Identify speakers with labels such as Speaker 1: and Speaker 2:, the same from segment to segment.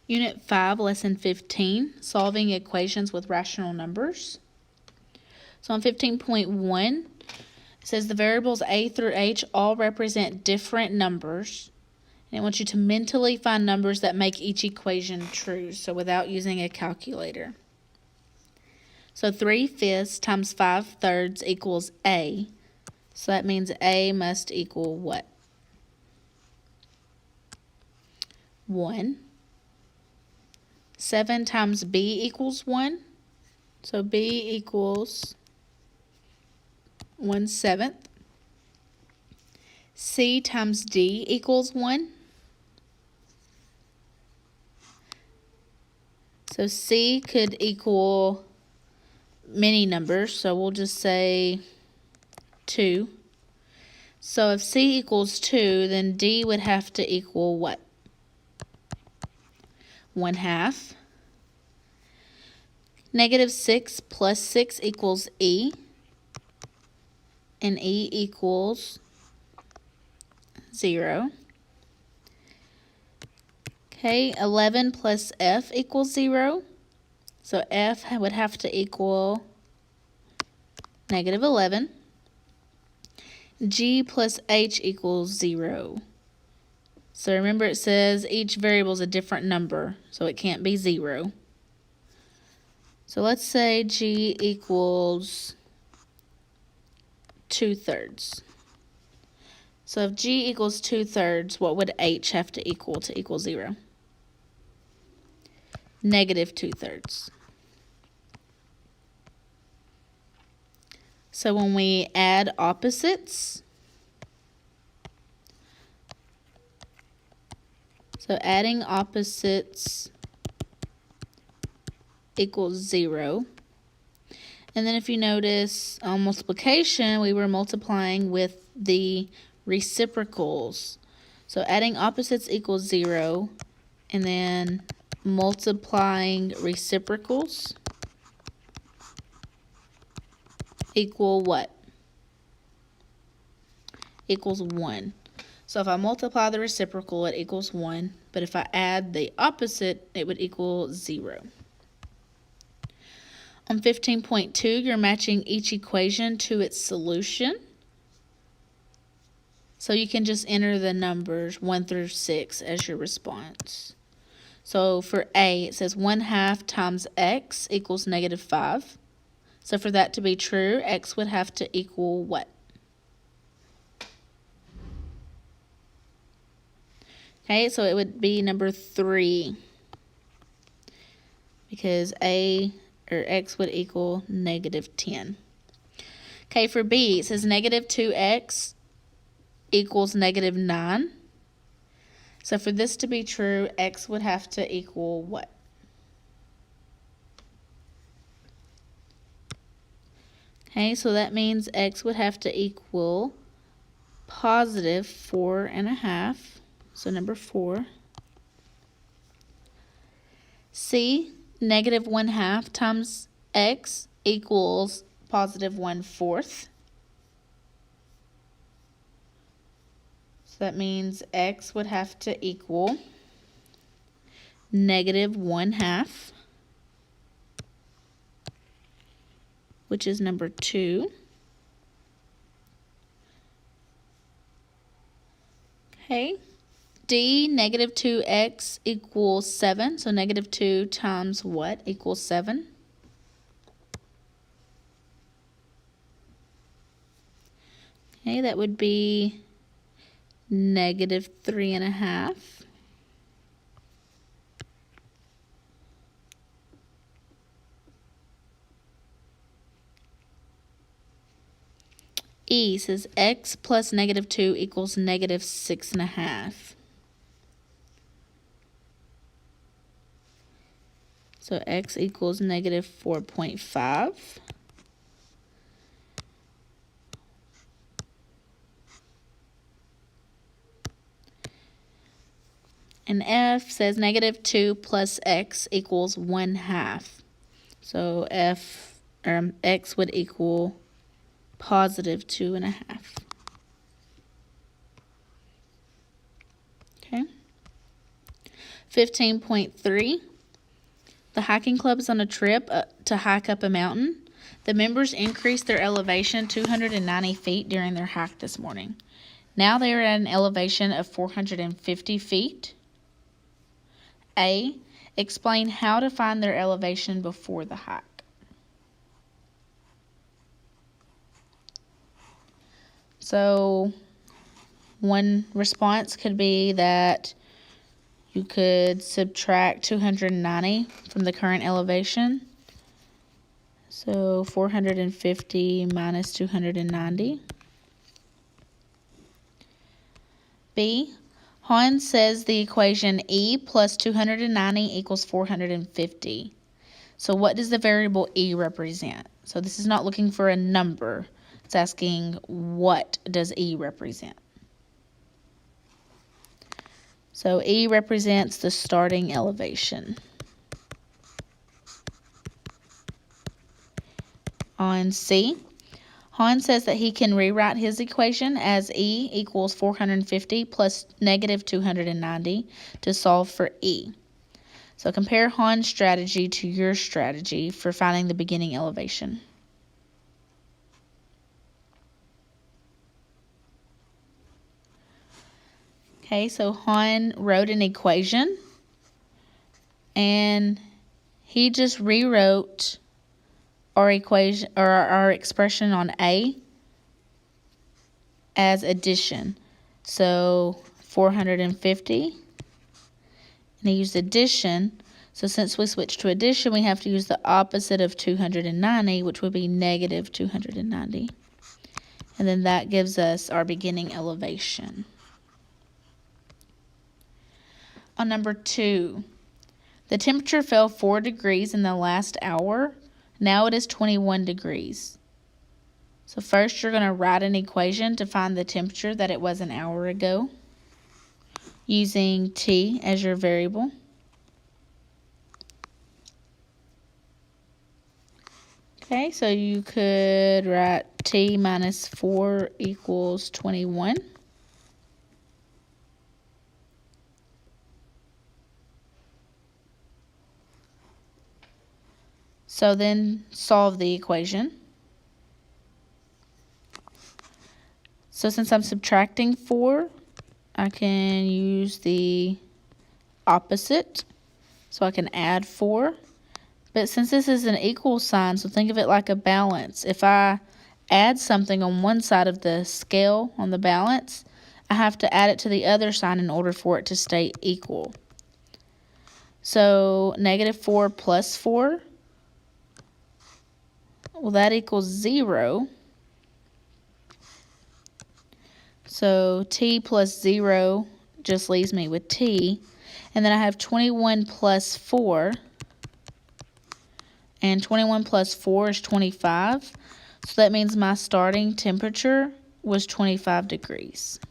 Speaker 1: Unit 5, Lesson 15, Solving Equations with Rational Numbers. So on 15.1, it says the variables a through h all represent different numbers. And it wants you to mentally find numbers that make each equation true, so without using a calculator. So 3/5 times 5/3 equals a. So that means a must equal what? 1. 7 times b equals 1. So b equals 1/7. C times d equals 1. So C could equal many numbers, so we'll just say 2. So if C equals 2, then D would have to equal what? 1/2. -6 plus 6 equals E, and E equals 0. Okay, 11 plus F equals 0. So F would have to equal -11. G plus H equals 0. So remember it says each variable is a different number, so it can't be 0. So let's say G equals 2/3. So if G equals 2/3, what would H have to equal 0? -2/3. So when we add opposites, so adding opposites equals 0. And then if you notice on multiplication, we were multiplying with the reciprocals. So adding opposites equals 0, and then multiplying reciprocals equal what? Equals 1. So if I multiply the reciprocal, it equals 1. But if I add the opposite, it would equal 0. On 15.2, you're matching each equation to its solution. So you can just enter the numbers 1 through 6 as your response. So for A, it says 1/2 times x equals -5. So for that to be true, x would have to equal what? Okay, so it would be number 3, because x would equal -10. Okay, for B, it says -2x equals -9. So for this to be true, x would have to equal what? Okay, so that means x would have to equal +4.5. So number 4. C, -1/2 times x equals +1/4. So that means x would have to equal -1/2, which is number 2. Okay. D, -2x equals 7. So -2 times what equals 7? Okay, that would be -3.5. E says x plus -2 equals -6.5. So x equals -4.5. And F says -2 plus x equals 1/2. So x would equal +2.5. Okay. 15.3. The hiking club is on a trip to hike up a mountain. The members increased their elevation 290 feet during their hike this morning. Now they are at an elevation of 450 feet. A. Explain how to find their elevation before the hike. So, one response could be that you could subtract 290 from the current elevation. So 450 minus 290. B. Hans says the equation E plus 290 equals 450. So what does the variable E represent? So this is not looking for a number. It's asking what does E represent. So E represents the starting elevation. On C, Hans says that he can rewrite his equation as E equals 450 plus negative 290 to solve for E. So compare Hans' strategy to your strategy for finding the beginning elevation. Okay, so Han wrote an equation, and he just rewrote our equation or our expression on A as addition. So 450, and he used addition. So since we switched to addition, we have to use the opposite of 290, which would be negative 290. And then that gives us our beginning elevation. On number 2, the temperature fell 4 degrees in the last hour. Now it is 21 degrees. So first you're going to write an equation to find the temperature that it was an hour ago, using T as your variable. Okay, so you could write T minus 4 equals 21. So then solve the equation. So since I'm subtracting 4, I can use the opposite. So I can add 4. But since this is an equal sign, so think of it like a balance. If I add something on one side of the scale on the balance, I have to add it to the other side in order for it to stay equal. So negative 4 plus 4, well, that equals 0. So T plus 0 just leaves me with T. And then I have 21 plus 4. And 21 plus 4 is 25. So that means my starting temperature was 25 degrees.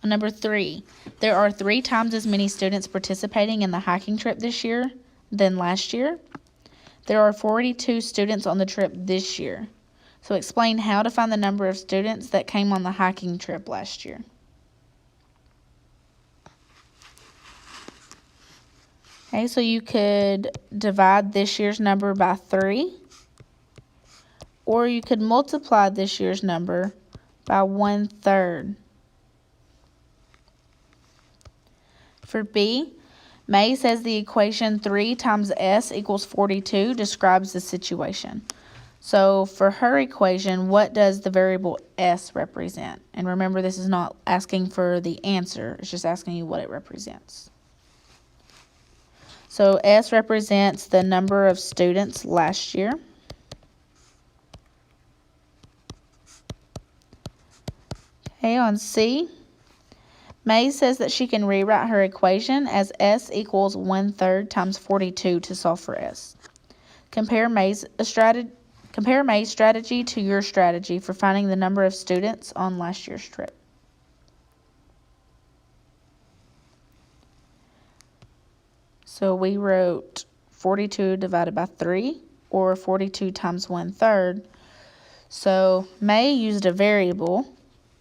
Speaker 1: Number 3, there are 3 times as many students participating in the hiking trip this year than last year. There are 42 students on the trip this year. So explain how to find the number of students that came on the hiking trip last year. Okay, so you could divide this year's number by 3, or you could multiply this year's number by 1/3. For B, May says the equation 3 times S equals 42 describes the situation. So for her equation, what does the variable S represent? And remember, this is not asking for the answer. It's just asking you what it represents. So S represents the number of students last year. Okay, on C, May says that she can rewrite her equation as S equals 1/3 times 42 to solve for S. Compare May's strategy to your strategy for finding the number of students on last year's trip. So we wrote 42 divided by 3, or 42 times 1/3. So May used a variable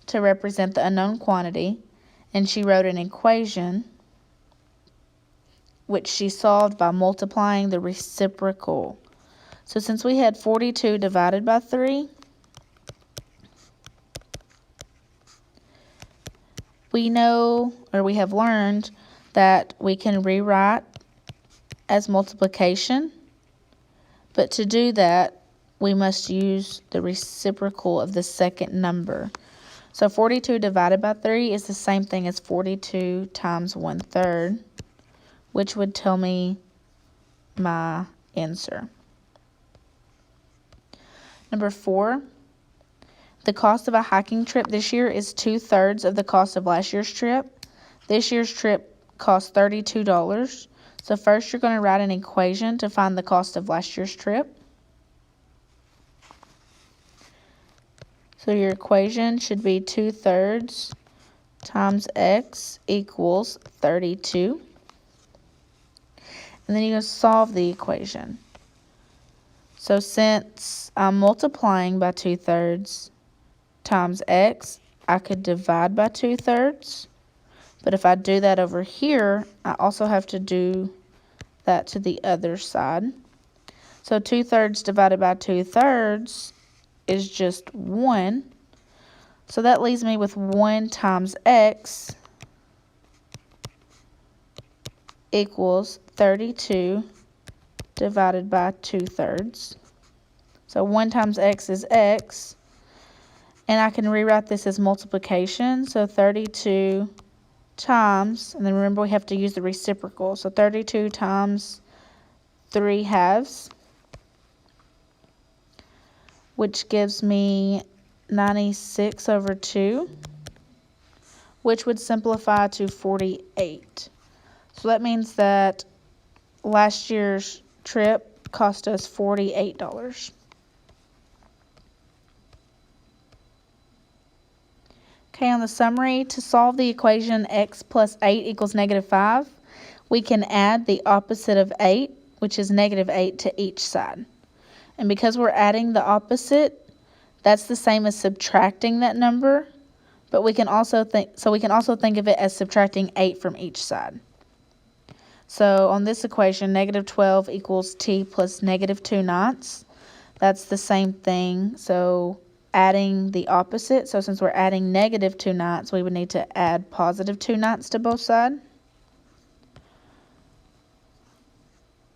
Speaker 1: to represent the unknown quantity, and she wrote an equation which she solved by multiplying the reciprocal. So since we had 42 divided by 3, we know, or we have learned, that we can rewrite as multiplication, but to do that, we must use the reciprocal of the second number. So 42 divided by 3 is the same thing as 42 times 1/3, which would tell me my answer. Number 4, the cost of a hiking trip this year is 2/3 of the cost of last year's trip. This year's trip cost $32. So first you're going to write an equation to find the cost of last year's trip. So your equation should be 2/3 times x equals 32. And then you're going to solve the equation. So since I'm multiplying by 2/3 times x, I could divide by 2/3. But if I do that over here, I also have to do that to the other side. So 2/3 divided by 2/3 is just 1. So that leaves me with 1 times x equals 32 divided by 2/3. So 1 times x is x. And I can rewrite this as multiplication. So 32 times, and then remember we have to use the reciprocal. So 32 times 3/2, which gives me 96 over 2, which would simplify to 48. So that means that last year's trip cost us $48. Okay, on the summary, to solve the equation x plus 8 equals -5, we can add the opposite of 8, which is -8, to each side. And because we're adding the opposite, that's the same as subtracting that number, but we can also think of it as subtracting 8 from each side. So on this equation, -12 equals t plus -2/9. That's the same thing. So adding the opposite. So since we're adding -2/9, we would need to add +2/9 to both sides.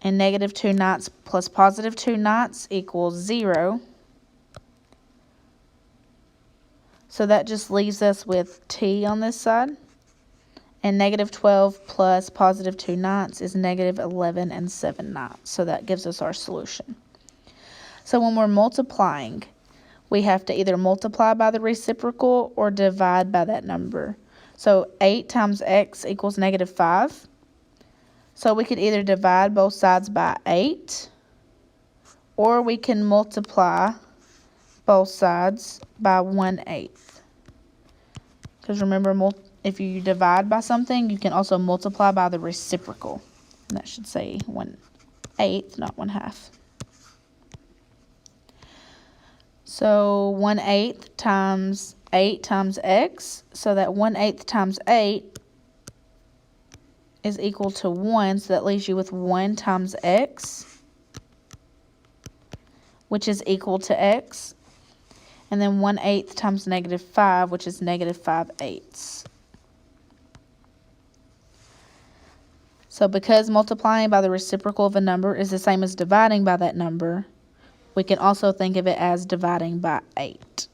Speaker 1: And -2/9 plus +2/9 equals 0. So that just leaves us with t on this side. And -12 plus +2/9 is -11 7/9. So that gives us our solution. So when we're multiplying, we have to either multiply by the reciprocal or divide by that number. So 8 times x equals -5. So we could either divide both sides by 8, or we can multiply both sides by 1/8. Because remember, if you divide by something, you can also multiply by the reciprocal. And that should say 1/8, not 1/2. So 1/8 times 8 times x. So that 1/8 times 8 is equal to 1. So that leaves you with 1 times x, which is equal to x. And then 1/8 times -5, which is -5/8. So because multiplying by the reciprocal of a number is the same as dividing by that number, we can also think of it as dividing by 8.